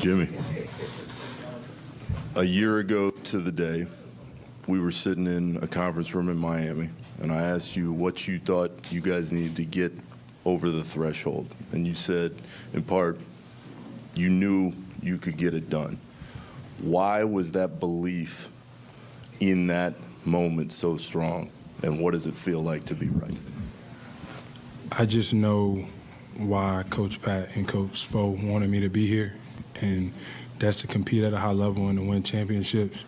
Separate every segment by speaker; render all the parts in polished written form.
Speaker 1: Jimmy, a year ago to the day, we were sitting in a conference room in Miami, and I asked you what you thought you guys needed to get over the threshold. And you said, in part, you knew you could get it done. Why was that belief in that moment so strong, and what does it feel like to be right?
Speaker 2: I just know why Coach Pat and Coach Spo wanted me to be here, and that's to compete at a high level and to win championships.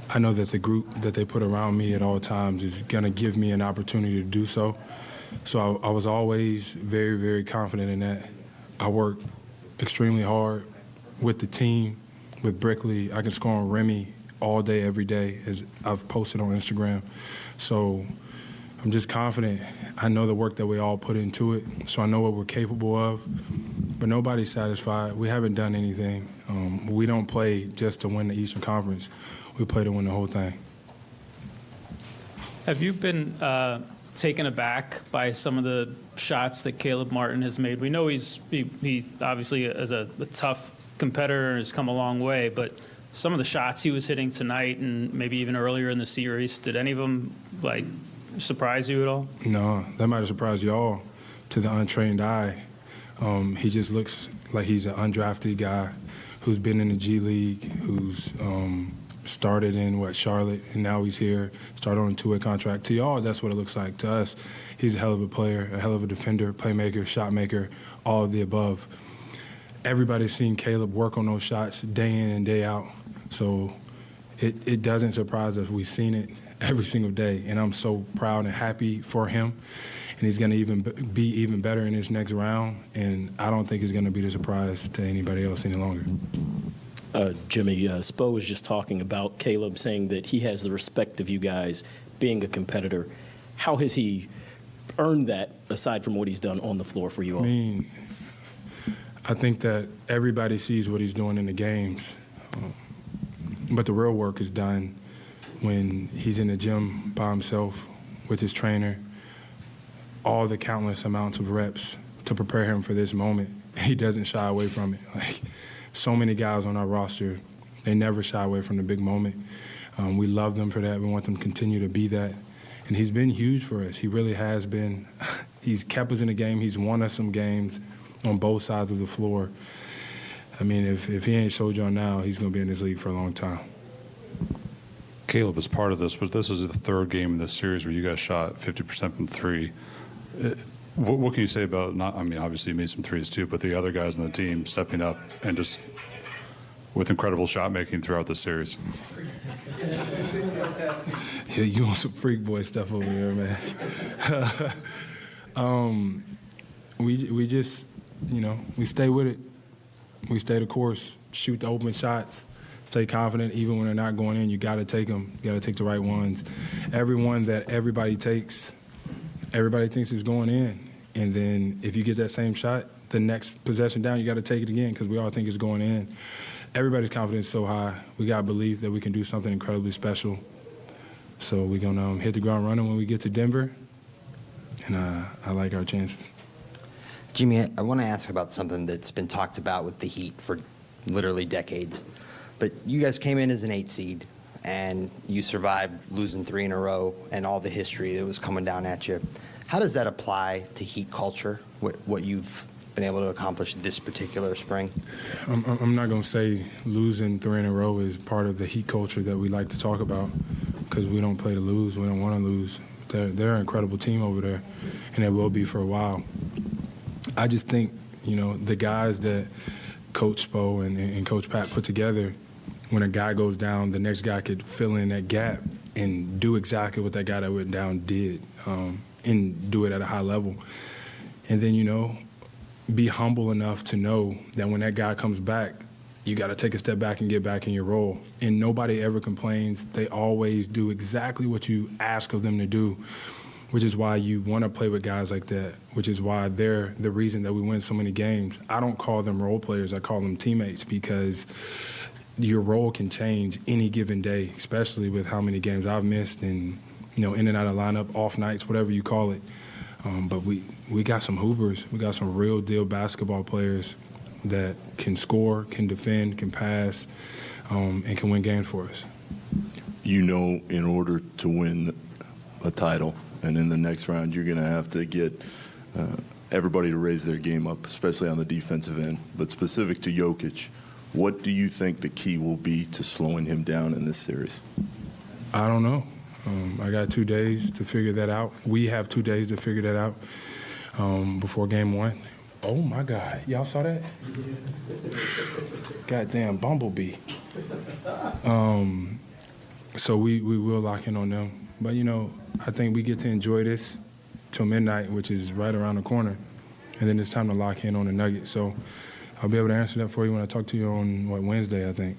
Speaker 2: I know that the group that they put around me at all times is going to give me an opportunity to do so. So I was always very, very confident in that. I work extremely hard with the team, with Brickley. I can score on Remy all day, every day, as I've posted on Instagram. So I'm just confident. I know the work that we all put into it, so I know what we're capable of. But nobody's satisfied. We haven't done anything. We don't play just to win the Eastern Conference. We play to win the whole thing.
Speaker 3: Have you been taken aback by some of the shots that Caleb Martin has made? We know he obviously is a tough competitor and has come a long way, but some of the shots he was hitting tonight and maybe even earlier in the series, did any of them surprise you at all?
Speaker 2: No, that might have surprised you all to the untrained eye. He just looks like he's an undrafted guy who's been in the G League, who's started in, Charlotte, and now he's here, started on a two-way contract. To y'all, that's what it looks like. To us, he's a hell of a player, a hell of a defender, playmaker, shot maker, all of the above. Everybody's seen Caleb work on those shots day in and day out, so it doesn't surprise us. We've seen it every single day, and I'm so proud and happy for him. And he's going to be even better in his next round, and I don't think it's going to be a surprise to anybody else any longer.
Speaker 4: Jimmy, Spo was just talking about Caleb saying that he has the respect of you guys being a competitor. How has he earned that, aside from what he's done on the floor for you all?
Speaker 2: I think that everybody sees what he's doing in the games, but the real work is done when he's in the gym by himself with his trainer, all the countless amounts of reps to prepare him for this moment. He doesn't shy away from it. So many guys on our roster, they never shy away from the big moment. We love them for that. We want them to continue to be that. And he's been huge for us. He really has been. He's kept us in the game. He's won us some games on both sides of the floor. If he ain't showed y'all now, he's going to be in this league for a long time.
Speaker 5: Caleb is part of this, but this is the third game in this series where you guys shot 50% from three. What can you say about, obviously you made some threes too, but the other guys on the team stepping up and just with incredible shot making throughout the series?
Speaker 2: Yeah, you want some freak boy stuff over there, man. We just, we stay with it. We stay the course, shoot the open shots, stay confident. Even when they're not going in, you got to take them. You got to take the right ones. Every one that everybody takes, everybody thinks it's going in. And then if you get that same shot, the next possession down, you got to take it again because we all think it's going in. Everybody's confidence is so high. We got belief that we can do something incredibly special. So we're going to hit the ground running when we get to Denver, and I like our chances.
Speaker 6: Jimmy, I want to ask about something that's been talked about with the Heat for literally decades. But you guys came in as an 8 seed, and you survived losing 3 in a row and all the history that was coming down at you. How does that apply to Heat culture, what you've been able to accomplish this particular spring?
Speaker 2: I'm not going to say losing 3 in a row is part of the Heat culture that we like to talk about because we don't play to lose. We don't want to lose. They're an incredible team over there, and they will be for a while. I just think, the guys that Coach Spo and Coach Pat put together, when a guy goes down, the next guy could fill in that gap and do exactly what that guy that went down did, and do it at a high level. And then, be humble enough to know that when that guy comes back, you got to take a step back and get back in your role. And nobody ever complains. They always do exactly what you ask of them to do, which is why you want to play with guys like that, which is why they're the reason that we win so many games. I don't call them role players. I call them teammates because your role can change any given day, especially with how many games I've missed and, in and out of lineup, off nights, whatever you call it. But we got some hoopers. We got some real deal basketball players. that can score, can defend, can pass, and can win games for us.
Speaker 1: You know, in order to win a title, and in the next round, you're going to have to get everybody to raise their game up, especially on the defensive end. But specific to Jokic, what do you think the key will be to slowing him down in this series?
Speaker 2: I don't know. I got 2 days to figure that out. We have 2 days to figure that out before game one. Oh, my God. Y'all saw that? Goddamn bumblebee. So we will lock in on them. But, you know, I think we get to enjoy this till midnight, which is right around the corner. And then it's time to lock in on the Nuggets. So I'll be able to answer that for you when I talk to you on, Wednesday, I think.